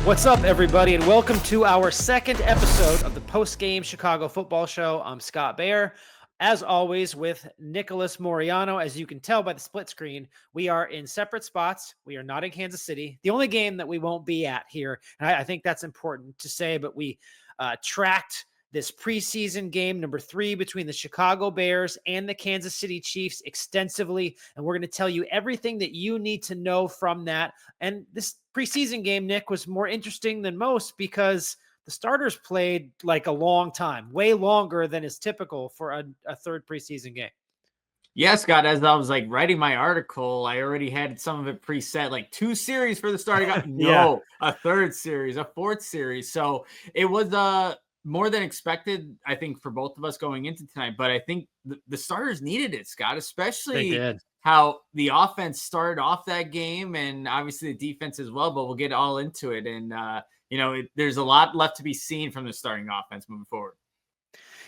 What's up, everybody, and welcome to our second episode of the post-game Chicago football show. I'm Scott Bair, as always, with Nicholas Moreano. As you can tell by the split screen, we are in separate spots. We are not in Kansas City. The only game that we won't be at here, and I think that's important to say, but we tracked this preseason game number 3 between the Chicago Bears and the Kansas City Chiefs extensively. And we're going to tell you everything that you need to know from that. And this preseason game, Nick, was more interesting than most because the starters played like a long time, way longer than is typical for a third preseason game. Yeah, Scott, as I was writing my article, I already had some of it preset, like 2 series for the starting. No, a third series, a fourth series. So it was more than expected, I think, for both of us going into tonight. But I think the starters needed it, Scott, especially how the offense started off that game and obviously the defense as well. But we'll get all into it. And, there's a lot left to be seen from the starting offense moving forward.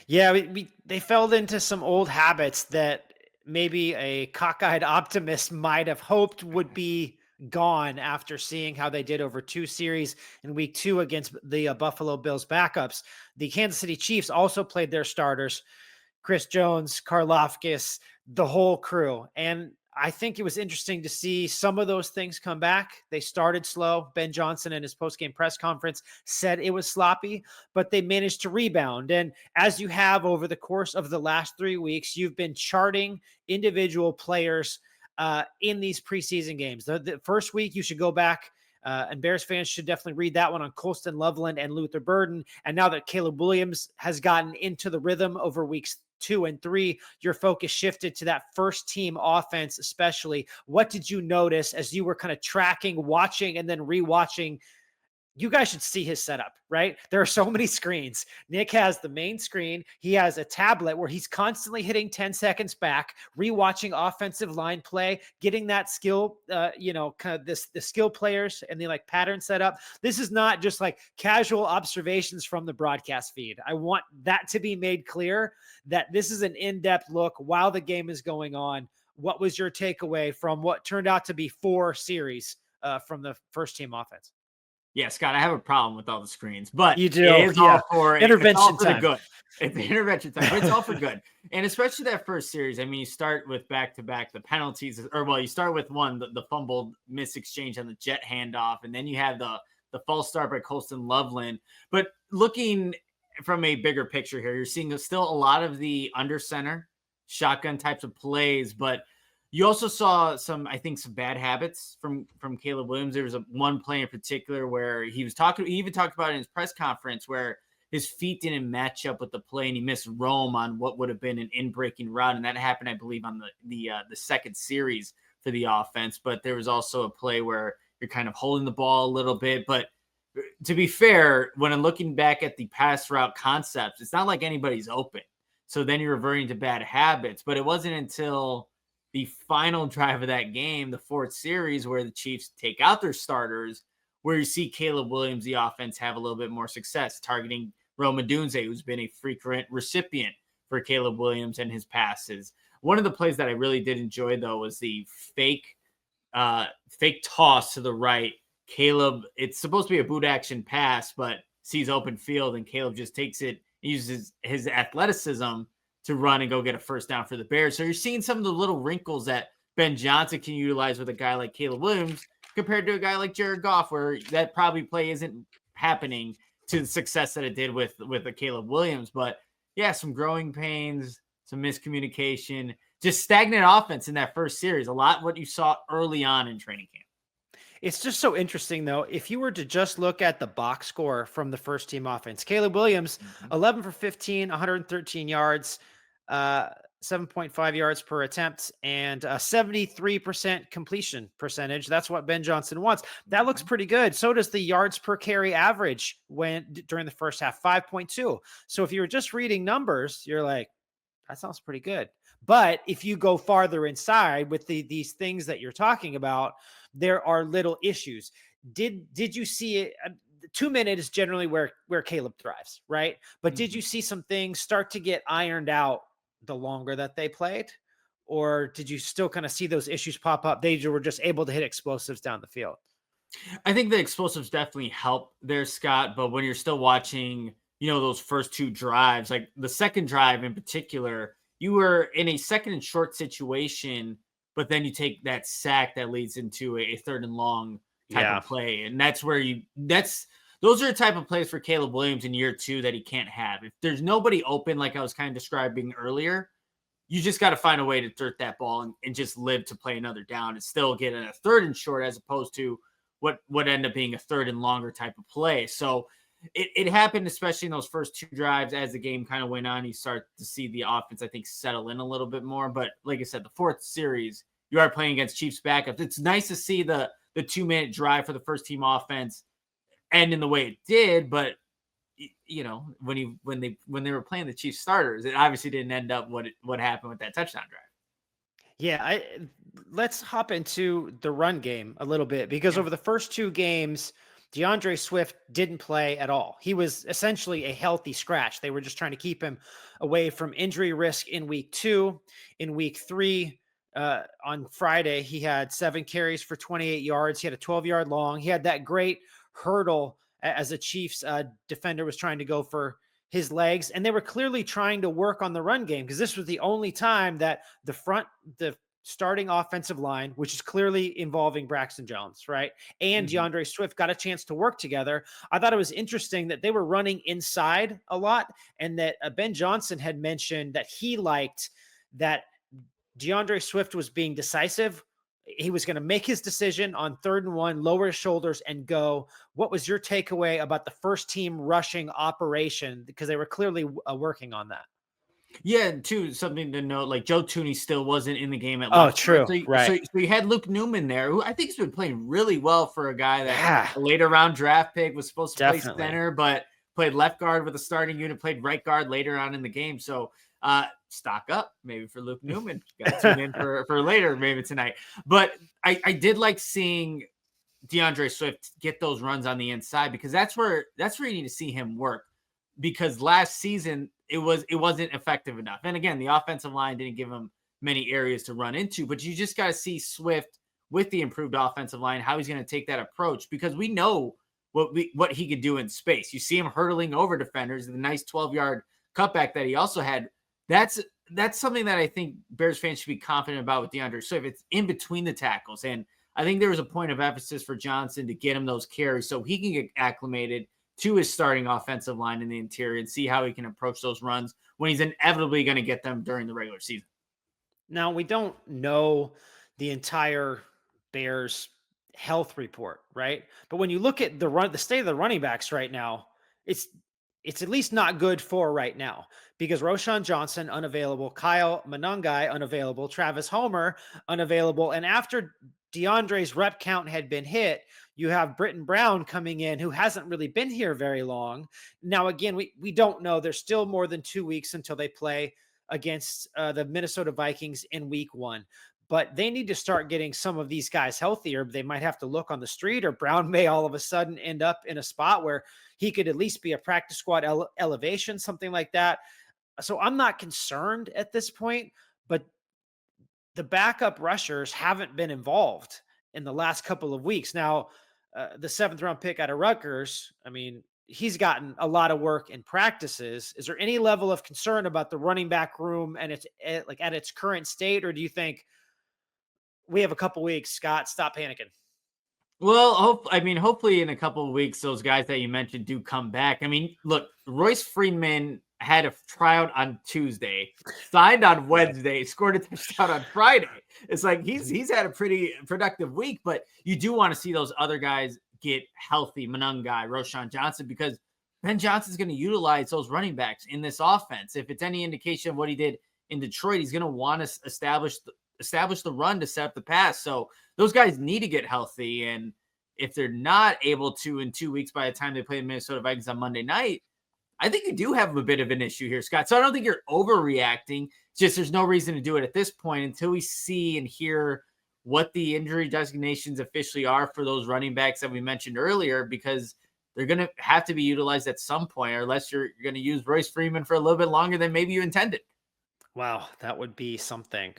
Yeah, they fell into some old habits that maybe a cockeyed optimist might have hoped would be gone after seeing how they did over 2 series in week 2 against the Buffalo Bills backups. The Kansas City Chiefs also played their starters, Chris Jones, Karlaftis, the whole crew. And I think it was interesting to see some of those things come back. They started slow. Ben Johnson in his post-game press conference said it was sloppy, but they managed to rebound. And as you have over the course of the last 3 weeks, you've been charting individual players in these preseason games. The first week, you should go back, and Bears fans should definitely read that one on Colston Loveland and Luther Burden. And now that Caleb Williams has gotten into the rhythm over weeks 2 and 3, your focus shifted to that first team offense, especially. What did you notice as you were kind of tracking, watching, and then rewatching? You guys should see his setup, right? There are so many screens. Nick has the main screen. He has a tablet where he's constantly hitting 10 seconds back, rewatching offensive line play, getting that skill, kind of the skill players and the pattern setup. This is not just like casual observations from the broadcast feed. I want that to be made clear that this is an in-depth look while the game is going on. What was your takeaway from what turned out to be 4 series from the first team offense? Yeah, Scott, I have a problem with all the screens, but you do. It is all for intervention it's all for time. The good. It's intervention time, but it's all for good. And especially that first series. I mean, you start with back-to-back the penalties, you start with one, the fumbled miss exchange on the jet handoff, and then you have the false start by Colston Loveland. But looking from a bigger picture here, you're seeing still a lot of the under center shotgun types of plays, but you also saw some bad habits from Caleb Williams. There was one play in particular where he even talked about it in his press conference where his feet didn't match up with the play and he missed roam on what would have been an in-breaking route. And that happened, I believe, on the second series for the offense. But there was also a play where you're kind of holding the ball a little bit. But to be fair, when I'm looking back at the pass route concepts, it's not like anybody's open. So then you're reverting to bad habits. But it wasn't until the final drive of that game, the fourth series, where the Chiefs take out their starters, where you see Caleb Williams, the offense, have a little bit more success targeting Rome Odunze, who's been a frequent recipient for Caleb Williams and his passes. One of the plays that I really did enjoy, though, was the fake toss to the right. Caleb, it's supposed to be a boot action pass, but sees open field, and Caleb just takes it, uses his athleticism to run and go get a first down for the Bears. So you're seeing some of the little wrinkles that Ben Johnson can utilize with a guy like Caleb Williams compared to a guy like Jared Goff, where that probably play isn't happening to the success that it did with a Caleb Williams. But yeah, some growing pains, some miscommunication, just stagnant offense in that first series. A lot what you saw early on in training camp. It's just so interesting, though. If you were to just look at the box score from the first team offense, Caleb Williams, 11 for 15, 113 yards, 7.5 yards per attempt, and 73% completion percentage. That's what Ben Johnson wants. That looks pretty good. So does the yards per carry average during the first half, 5.2. So if you were just reading numbers, you're like, that sounds pretty good. But if you go farther inside with these things that you're talking about, there are little issues. Did you see it? 2 minutes is generally where Caleb thrives, right? But did you see some things start to get ironed out the longer that they played? Or did you still kind of see those issues pop up? They were just able to hit explosives down the field. I think the explosives definitely help there, Scott. But when you're still watching, those first two drives, like the second drive in particular, you were in a second and short situation, but then you take that sack that leads into a third and long type Yeah. of play. And that's where those are the type of plays for Caleb Williams in year two that he can't have. If there's nobody open, like I was kind of describing earlier, you just got to find a way to dirt that ball and just live to play another down and still get in a third and short as opposed to what end up being a third and longer type of play. So it happened, especially in those first two drives. As the game kind of went on, you start to see the offense, I think, settle in a little bit more. But like I said, the fourth series, you are playing against Chiefs backups. It's nice to see the 2-minute drive for the first team offense end in the way it did, but when they were playing the Chiefs starters, it obviously didn't end up what happened with that touchdown drive. Yeah, let's hop into the run game a little bit because Yeah. over the first two games, DeAndre Swift didn't play at all. He was essentially a healthy scratch. They were just trying to keep him away from injury risk in week 2. In week 3, on Friday, he had 7 carries for 28 yards. He had a 12-yard long. He had that great hurdle as a Chiefs defender was trying to go for his legs, and they were clearly trying to work on the run game because this was the only time that the starting offensive line, which is clearly involving Braxton Jones, right, and Mhm. DeAndre Swift got a chance to work together. I thought it was interesting that they were running inside a lot, and that Ben Johnson had mentioned that he liked that DeAndre Swift was being decisive. He was going to make his decision on 3rd and 1, lower his shoulders and go. What was your takeaway about the first team rushing operation? Because they were clearly working on that. Yeah, and too, something to note, like Joe Tooney still wasn't in the game at Oh, left guard. true. So, Right. you had Luke Newman there, who I think has been playing really well for a guy that Yeah, a later round draft pick was supposed to play definitely. center, but played left guard with a starting unit, played right guard later on in the game. So stock up maybe for Luke Newman. Got to tune in for later, maybe tonight. But I did like seeing DeAndre Swift get those runs on the inside because that's where you need to see him work. Because last season it wasn't effective enough. And again, the offensive line didn't give him many areas to run into, but you just got to see Swift with the improved offensive line, how he's going to take that approach because we know what he could do in space. You see him hurdling over defenders, the nice 12-yard cutback that he also had. That's something that I think Bears fans should be confident about with DeAndre Swift. It's in between the tackles. And I think there was a point of emphasis for Johnson to get him those carries so he can get acclimated to his starting offensive line in the interior and see how he can approach those runs when he's inevitably going to get them during the regular season. Now, we don't know the entire Bears health report, right? But when you look at the state of the running backs right now, it's it's at least not good for right now because Roshan Johnson unavailable, Kyle Monangai unavailable, Travis Homer unavailable, and after DeAndre's rep count had been hit, you have Britton Brown coming in who hasn't really been here very long. Now, again, we don't know. There's still more than 2 weeks until they play against the Minnesota Vikings in week 1. But they need to start getting some of these guys healthier. They might have to look on the street, or Brown may all of a sudden end up in a spot where he could at least be a practice squad elevation, something like that. So I'm not concerned at this point, but the backup rushers haven't been involved in the last couple of weeks. Now, the 7th round pick out of Rutgers, I mean, he's gotten a lot of work in practices. Is there any level of concern about the running back room and it's at its current state, or do you think we have a couple weeks, Scott, stop panicking? Well, hopefully in a couple of weeks, those guys that you mentioned do come back. I mean, look, Royce Freeman had a tryout on Tuesday, signed on Yeah. Wednesday, scored a touchdown on Friday. It's like he's had a pretty productive week, but you do want to see those other guys get healthy, Monangai, Roshan Johnson, because Ben Johnson's going to utilize those running backs in this offense. If it's any indication of what he did in Detroit, he's going to want to establish the run to set up the pass. So those guys need to get healthy. And if they're not able to in 2 weeks by the time they play the Minnesota Vikings on Monday night, I think you do have a bit of an issue here, Scott. So I don't think you're overreacting. It's just there's no reason to do it at this point until we see and hear what the injury designations officially are for those running backs that we mentioned earlier, because they're going to have to be utilized at some point, or unless you're going to use Royce Freeman for a little bit longer than maybe you intended. Wow, that would be something.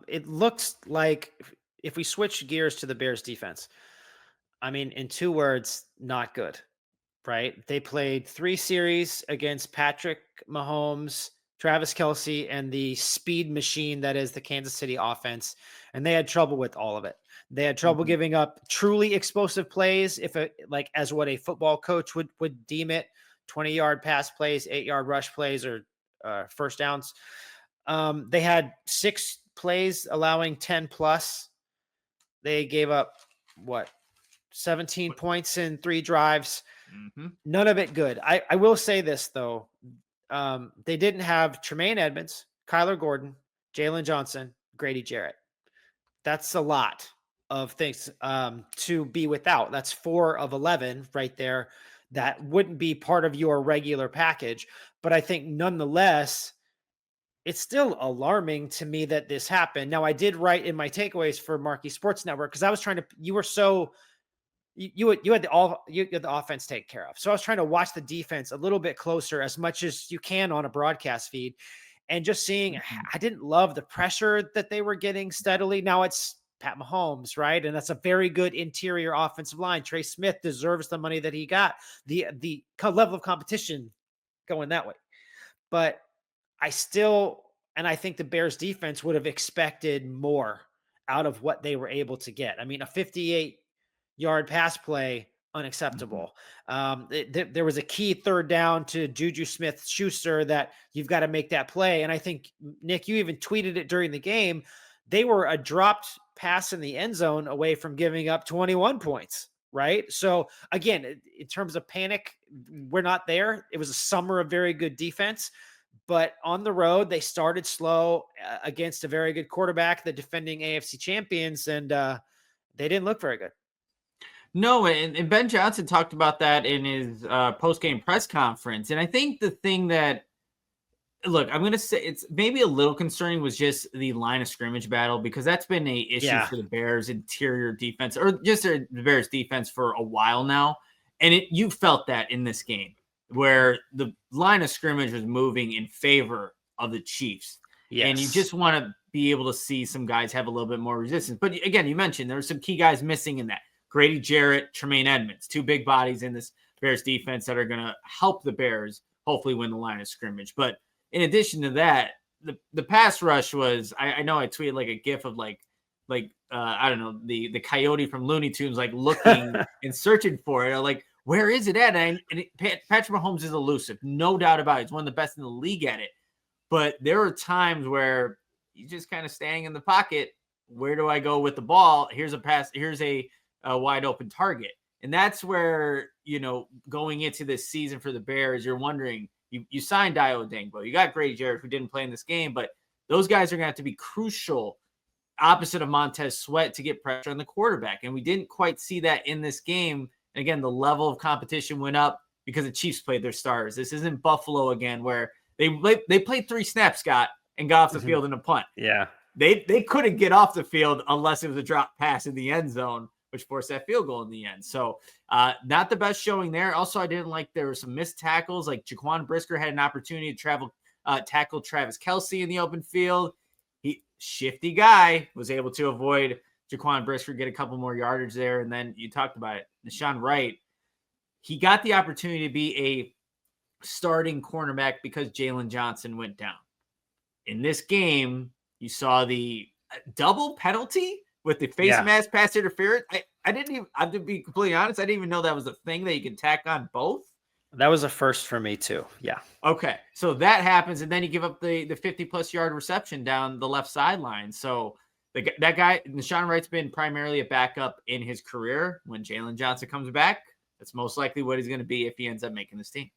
It looks like if we switch gears to the Bears defense, I mean, in 2 words, not good, right? They played 3 series against Patrick Mahomes, Travis Kelce, and the speed machine that is the Kansas City offense, and they had trouble with all of it. They had trouble Mhm. giving up truly explosive plays, like as what a football coach would deem it, 20-yard pass plays, 8-yard rush plays, or first downs. They had 6 plays allowing 10 plus. They gave up what, 17 points in 3 drives. Mhm. None of it good. I will say this though. They didn't have Tremaine Edmonds, Kyler Gordon, Jalen Johnson, Grady Jarrett. That's a lot of things to be without. That's 4 of 11 right there. That wouldn't be part of your regular package. But I think nonetheless, it's still alarming to me that this happened. Now, I did write in my takeaways for Marquee Sports Network because I was trying to, you were so, you had the offense taken care of. So I was trying to watch the defense a little bit closer as much as you can on a broadcast feed, and just seeing, Mhm. I didn't love the pressure that they were getting steadily. Now it's Pat Mahomes, right? And that's a very good interior offensive line. Trey Smith deserves the money that he got. The level of competition going that way. But I still, and I think the Bears defense would have expected more out of what they were able to get. I mean, a 58-yard pass play, Mhm. unacceptable. There was a key third down to Juju Smith-Schuster that you've got to make that play. And I think, Nick, you even tweeted it during the game. They were a dropped pass in the end zone away from giving up 21 points, right? So again, in terms of panic, we're not there. It was a summer of very good defense, but on the road, they started slow against a very good quarterback, the defending AFC champions, and they didn't look very good. No, and Ben Johnson talked about that in his post game press conference. And I think the thing that, look, I'm going to say it's maybe a little concerning was just the line of scrimmage battle, because that's been a issue Yeah. for the Bears interior defense, or just the Bears defense, for a while now. And you felt that in this game where the line of scrimmage was moving in favor of the Chiefs. And you Yes. just want to be able to see some guys have a little bit more resistance. But again, you mentioned there were some key guys missing in that. Grady Jarrett, Tremaine Edmonds, 2 big bodies in this Bears defense that are going to help the Bears hopefully win the line of scrimmage. But in addition to that, the pass rush was, I know I tweeted like a gif of like I don't know, the coyote from Looney Tunes, like looking and searching for it. Like, where is it at? Patrick Mahomes is elusive, no doubt about it. He's one of the best in the league at it. But there are times where he's just kind of staying in the pocket. Where do I go with the ball? Here's a pass. Here's a wide open target. And that's where, going into this season for the Bears, you're wondering, you signed Dio Dangbo. You got Grady Jarrett, who didn't play in this game, but those guys are going to have to be crucial opposite of Montez Sweat to get pressure on the quarterback. And we didn't quite see that in this game. And again, the level of competition went up because the Chiefs played their stars. This isn't Buffalo again, where they played 3 snaps, Scott, and got off the field in a punt. Yeah. They couldn't get off the field unless it was a drop pass in the end zone, which forced that field goal in the end. So not the best showing there. Also, I didn't like, there were some missed tackles. Like Jaquan Brisker had an opportunity to tackle Travis Kelce in the open field. Shifty guy, was able to avoid Jaquan Brisker, get a couple more yardage there. And then you talked about it, Nahshon Wright. He got the opportunity to be a starting cornerback because Jalen Johnson went down. In this game, you saw the double penalty with the face mask pass interference. I didn't even, I have to be completely honest, I didn't even know that was a thing that you could tack on both. That was a first for me too. Yeah. Okay. So that happens, and then you give up the 50-plus yard reception down the left sideline. So that guy, Nahshon Wright's been primarily a backup in his career. When Jalen Johnson comes back, that's most likely what he's going to be if he ends up making this team.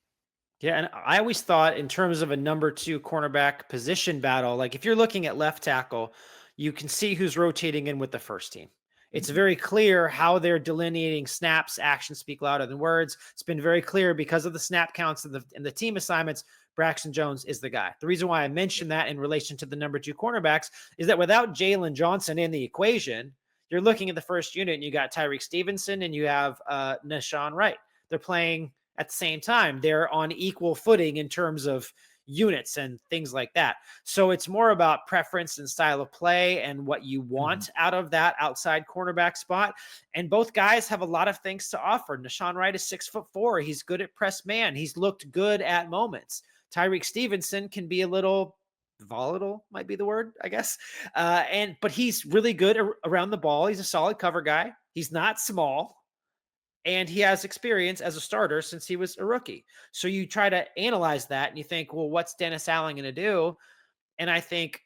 Yeah, and I always thought in terms of a number 2 cornerback position battle, like if you're looking at left tackle, you can see who's rotating in with the first team. It's very clear how they're delineating snaps. Actions speak louder than words. It's been very clear because of the snap counts and the team assignments. Braxton Jones is the guy. The reason why I mentioned that in relation to the number 2 cornerbacks is that without Jalen Johnson in the equation, you're looking at the first unit and you got Tyreek Stevenson and you have Nahshon Wright. They're playing at the same time. They're on equal footing in terms of, units and things like that. So it's more about preference and style of play and what you want out of that outside cornerback spot. And both guys have a lot of things to offer. Nashawn Wright is 6'4". He's good at press man. He's looked good at moments. Tyreek Stevenson can be a little volatile, might be the word, I guess. But he's really good around the ball. He's a solid cover guy. He's not small. And he has experience as a starter since he was a rookie. So you try to analyze that and you think, well, what's Dennis Allen going to do? And I think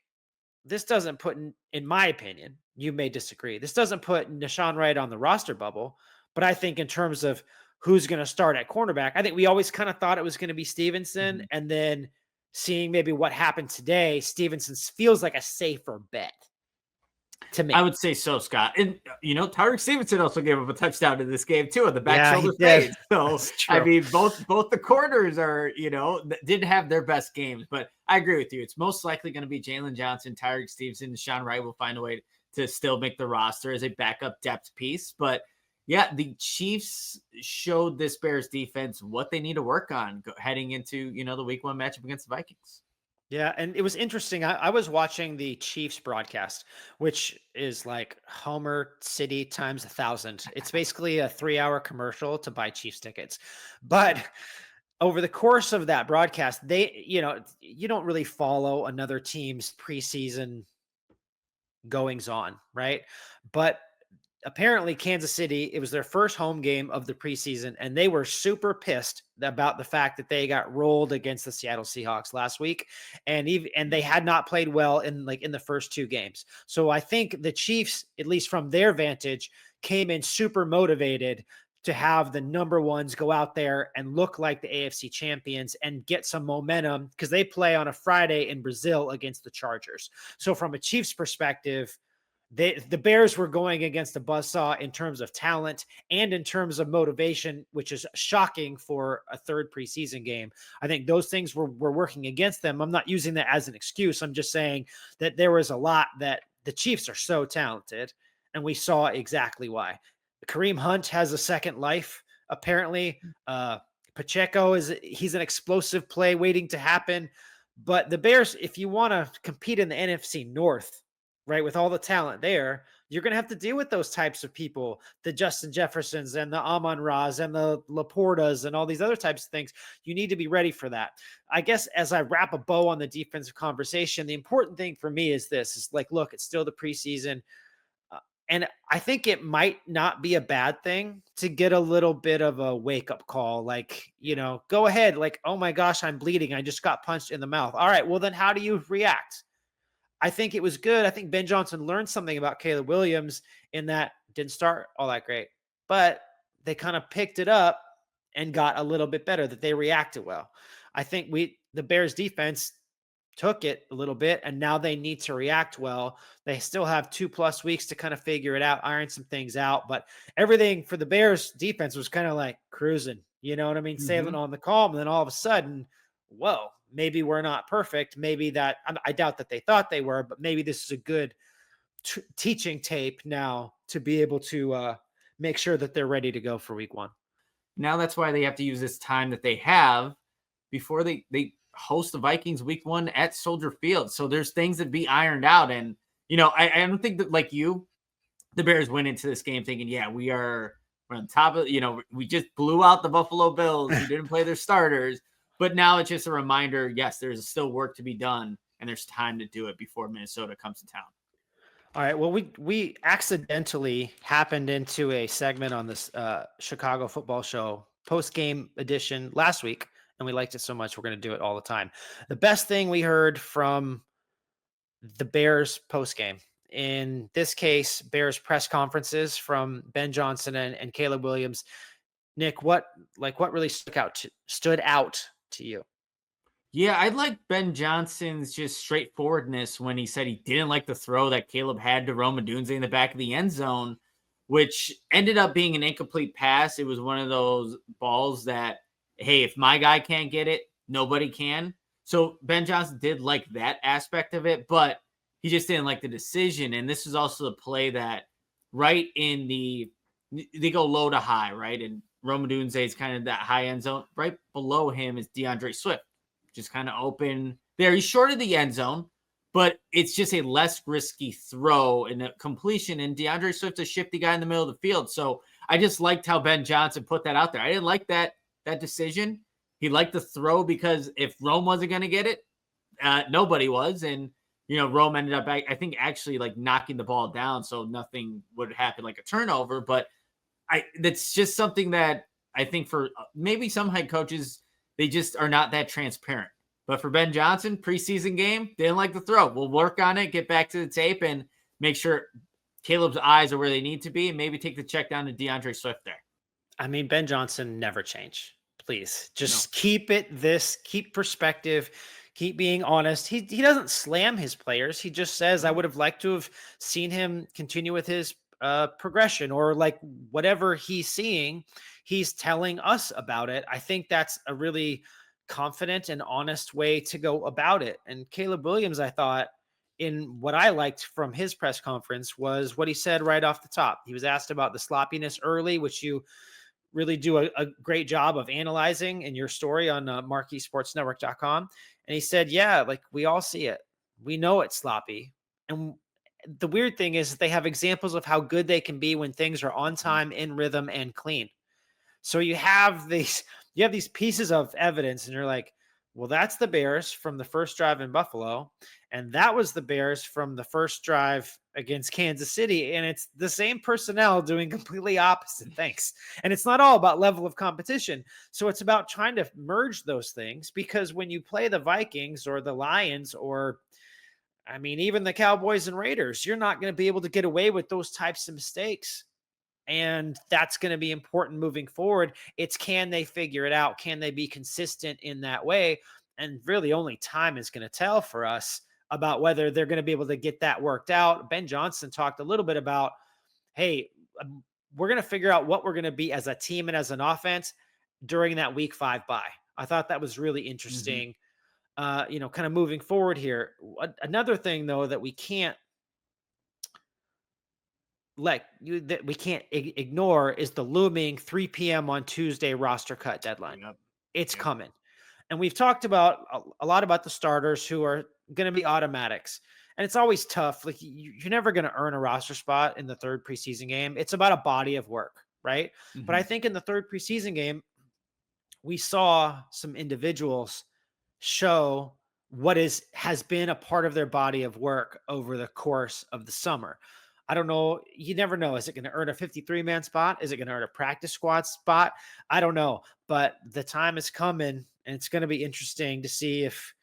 this doesn't put, in my opinion, you may disagree, this doesn't put Nashawn Wright on the roster bubble. But I think in terms of who's going to start at cornerback, I think we always kind of thought it was going to be Stevenson. And then seeing maybe what happened today, Stevenson feels like a safer bet. To me, I would say so, Scott. And Tyreek Stevenson also gave up a touchdown in this game too on the back shoulder fade. So I mean, both the corners are didn't have their best games, but I agree with you. It's most likely going to be Jalen Johnson, Tyreek Stevenson, Sean Wright will find a way to still make the roster as a backup depth piece. But yeah, the Chiefs showed this Bears defense what they need to work on heading into the Week 1 matchup against the Vikings. Yeah, and it was interesting. I was watching the Chiefs broadcast, which is like Homer City times 1,000. It's basically a 3-hour commercial to buy Chiefs tickets. But over the course of that broadcast, you don't really follow another team's preseason goings on, right? But apparently Kansas City, it was their first home game of the preseason, and they were super pissed about the fact that they got rolled against the Seattle Seahawks last week. And they had not played well in the first 2 games. So I think the Chiefs, at least from their vantage, came in super motivated to have the number ones go out there and look like the AFC champions and get some momentum because they play on a Friday in Brazil against the Chargers. So from a Chiefs perspective, the Bears were going against a buzzsaw in terms of talent and in terms of motivation, which is shocking for a third preseason game. I think those things were working against them. I'm not using that as an excuse. I'm just saying that there was a lot that the Chiefs are so talented, and we saw exactly why. Kareem Hunt has a second life, apparently. Pacheco he's an explosive play waiting to happen. But the Bears, if you want to compete in the NFC North, right, with all the talent there, you're going to have to deal with those types of people, the Justin Jeffersons and the Amon-Ra's and the Laportas and all these other types of things. You need to be ready for that. I guess as I wrap a bow on the defensive conversation, the important thing for me is this, is like, look, it's still the preseason. And I think it might not be a bad thing to get a little bit of a wake-up call. Like, go ahead. Like, oh my gosh, I'm bleeding. I just got punched in the mouth. All right, well then how do you react? I think it was good. I think Ben Johnson learned something about Caleb Williams in that didn't start all that great, but they kind of picked it up and got a little bit better, that they reacted well. I think the Bears defense took it a little bit, and now they need to react well. They still have 2+ weeks to kind of figure it out, iron some things out, but everything for the Bears defense was kind of like cruising, you know what I mean? Sailing on the calm. And then all of a sudden, whoa, maybe we're not perfect. Maybe that, I doubt that they thought they were, but maybe this is a good teaching tape now to be able to make sure that they're ready to go for Week 1. Now that's why they have to use this time that they have before they host the Vikings Week 1 at Soldier Field. So there's things that be ironed out. And, I don't think that, like you, the Bears went into this game thinking, yeah, we're on top of, we just blew out the Buffalo Bills. We didn't play their starters. But now it's just a reminder, yes, there's still work to be done, and there's time to do it before Minnesota comes to town. All right. Well, we accidentally happened into a segment on this Chicago Football Show post-game edition last week, and we liked it so much we're going to do it all the time. The best thing we heard from the Bears post-game, in this case, Bears press conferences from Ben Johnson and Caleb Williams. Nick, what really stood out to you? Yeah, I like Ben Johnson's just straightforwardness when he said he didn't like the throw that Caleb had to Rome Odunze in the back of the end zone, which ended up being an incomplete pass. It was one of those balls that, hey, if my guy can't get it, nobody can. So Ben Johnson did like that aspect of it, but he just didn't like the decision. And this is also the play that right in they go low to high, right? And Rome Odunze is kind of that high end zone. Right below him is DeAndre Swift. just kind of open there. He's short of the end zone, but it's just a less risky throw and a completion. And DeAndre Swift, a shifty guy in the middle of the field. So I just liked how Ben Johnson put that out there. I didn't like that decision. He liked the throw because if Rome wasn't going to get it, nobody was. And, Rome ended up, I think, actually like knocking the ball down. So nothing would happen like a turnover. But that's just something that I think for maybe some head coaches, they just are not that transparent. But for Ben Johnson, preseason game, didn't like the throw. We'll work on it, get back to the tape, and make sure Caleb's eyes are where they need to be, and maybe take the check down to DeAndre Swift there. I mean, Ben Johnson, never change. Please just keep perspective, keep being honest. He doesn't slam his players. He just says, I would have liked to have seen him continue with his progression, or like whatever he's seeing, he's telling us about it. I think that's a really confident and honest way to go about it. And Caleb Williams, I thought, in what I liked from his press conference was what he said right off the top. He was asked about the sloppiness early, which you really do a great job of analyzing in your story on MarqueeSportsNetwork.com. And he said, yeah, like we all see it. We know it's sloppy. And the weird thing is that they have examples of how good they can be when things are on time, in rhythm, and clean. So you have these pieces of evidence, and you're like, well, that's the Bears from the first drive in Buffalo, and that was the Bears from the first drive against Kansas City, and it's the same personnel doing completely opposite things. And it's not all about level of competition. So it's about trying to merge those things, because when you play the Vikings or the Lions, or I mean, even the Cowboys and Raiders, you're not going to be able to get away with those types of mistakes. And that's going to be important moving forward. It's, can they figure it out? Can they be consistent in that way? And really only time is going to tell for us about whether they're going to be able to get that worked out. Ben Johnson talked a little bit about, hey, we're going to figure out what we're going to be as a team and as an offense during that week 5 bye. I thought that was really interesting, kind of moving forward here. Another thing, though, that we can't ignore is the looming 3 p.m. on Tuesday roster cut deadline. It's coming. And we've talked about a lot about the starters who are going to be automatics. And it's always tough. Like, you're never going to earn a roster spot in the third preseason game. It's about a body of work, right? But I think in the third preseason game, we saw some individuals show what has been a part of their body of work over the course of the summer. I don't know. You never know. Is it going to earn a 53-man spot? Is it going to earn a practice squad spot? I don't know. But the time is coming, and it's going to be interesting to see if,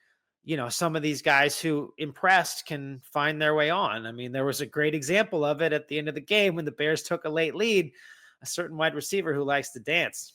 some of these guys who impressed can find their way on. I mean, there was a great example of it at the end of the game when the Bears took a late lead, a certain wide receiver who likes to dance.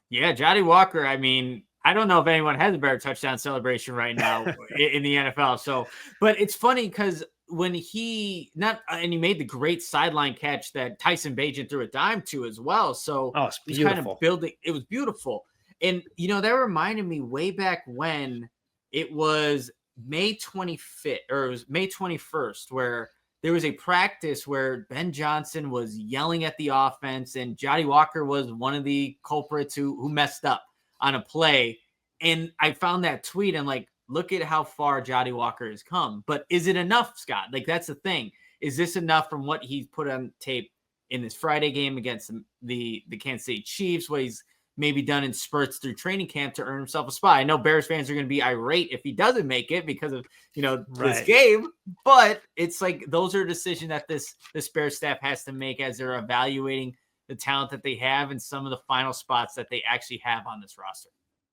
Yeah, Johnny Walker. I mean, I don't know if anyone has a better touchdown celebration right now in the NFL. So, but it's funny because when he made the great sideline catch that Tyson Bagent threw a dime to as well. So it's he's kind of building. It was beautiful. And, that reminded me way back when it was May 25th, or it was May 21st, where there was a practice where Ben Johnson was yelling at the offense, and Johnny Walker was one of the culprits who messed up on a play. And I found that tweet, and like, look at how far Johnny Walker has come. But is it enough, Scott? Like, that's the thing. Is this enough from what he's put on tape in this Friday game against the Kansas City Chiefs, what he's maybe done in spurts through training camp to earn himself a spot? I know Bears fans are going to be irate if he doesn't make it because of, this game, but it's like, those are decisions that this Bears staff has to make as they're evaluating the talent that they have and some of the final spots that they actually have on this roster.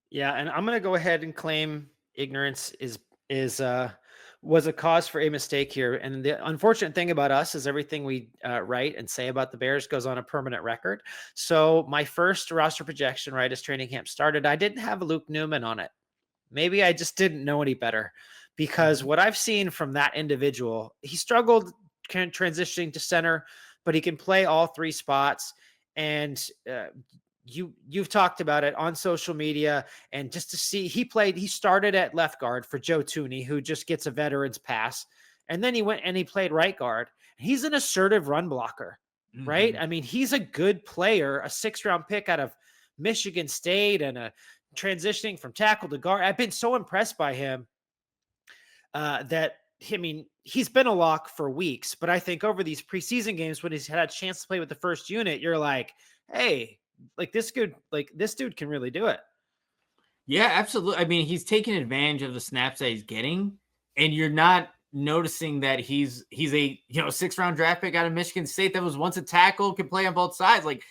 Yeah. And I'm going to go ahead and claim ignorance was a cause for a mistake here. And the unfortunate thing about us is everything we write and say about the Bears goes on a permanent record. So my first roster projection, right as training camp started, I didn't have Luke Newman on it. Maybe I just didn't know any better, because what I've seen from that individual, he struggled transitioning to center, but he can play all 3 spots. And you've talked about it on social media, and just to see, he started at left guard for Joe Tooney, who just gets a veteran's pass. And then he went and he played right guard. He's an assertive run blocker, right? I mean, he's a good player, a 6th round pick out of Michigan State and a transitioning from tackle to guard. I've been so impressed by him he's been a lock for weeks, but I think over these preseason games, when he's had a chance to play with the first unit, you're like, hey, this dude can really do it. Yeah, absolutely. I mean, he's taking advantage of the snaps that he's getting, and you're not noticing that he's a 6th-round draft pick out of Michigan State that was once a tackle, can play on both sides. Like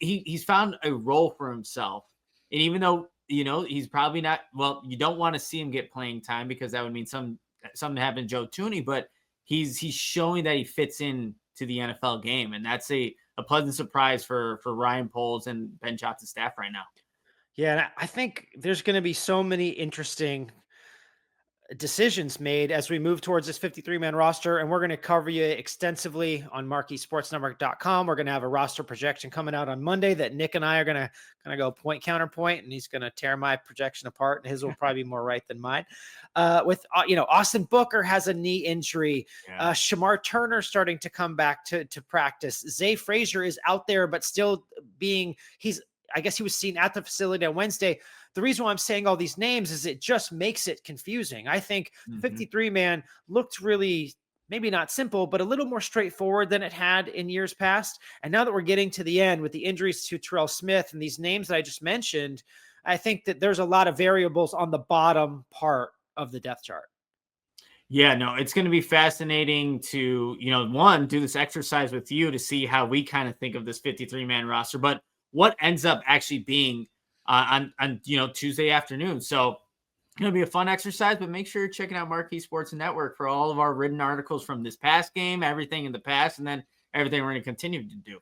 he's found a role for himself, and even though he's probably not, well, you don't want to see him get playing time because that would mean something happened to Joe Thuney, but he's showing that he fits in to the NFL game, and that's a pleasant surprise for Ryan Poles and Ben Johnson's staff right now. Yeah, and I think there's going to be so many interesting decisions made as we move towards this 53-man roster, and we're going to cover you extensively on MarqueeSportsNetwork.com. We're going to have a roster projection coming out on Monday that Nick and I are going to kind of go point counterpoint, and he's going to tear my projection apart, and his will probably be more right than mine. Austin Booker has a knee injury. Yeah. Shamar Turner starting to come back to practice. Zay Frazier is out there, but still I guess he was seen at the facility on Wednesday. The reason why I'm saying all these names is it just makes it confusing. I think 53-man looked really, maybe not simple, but a little more straightforward than it had in years past. And now that we're getting to the end with the injuries to Terrell Smith and these names that I just mentioned, I think that there's a lot of variables on the bottom part of the depth chart. Yeah, no, it's going to be fascinating to, do this exercise with you to see how we kind of think of this 53-man roster, but what ends up actually being on Tuesday afternoon. So it's going to be a fun exercise, but make sure you're checking out Marquee Sports Network for all of our written articles from this past game, everything in the past, and then everything we're going to continue to do.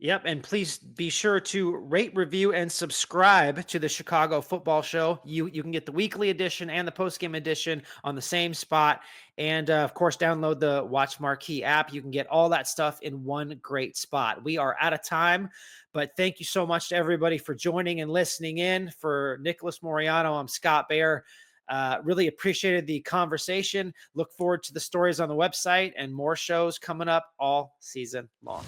Yep. And please be sure to rate, review, and subscribe to the Chicago Football Show. You can get the weekly edition and the postgame edition on the same spot. And of course, download the Watch Marquee app. You can get all that stuff in one great spot. We are out of time, but thank you so much to everybody for joining and listening in. For Nicholas Moreano, I'm Scott Bair. Really appreciated the conversation. Look forward to the stories on the website and more shows coming up all season long.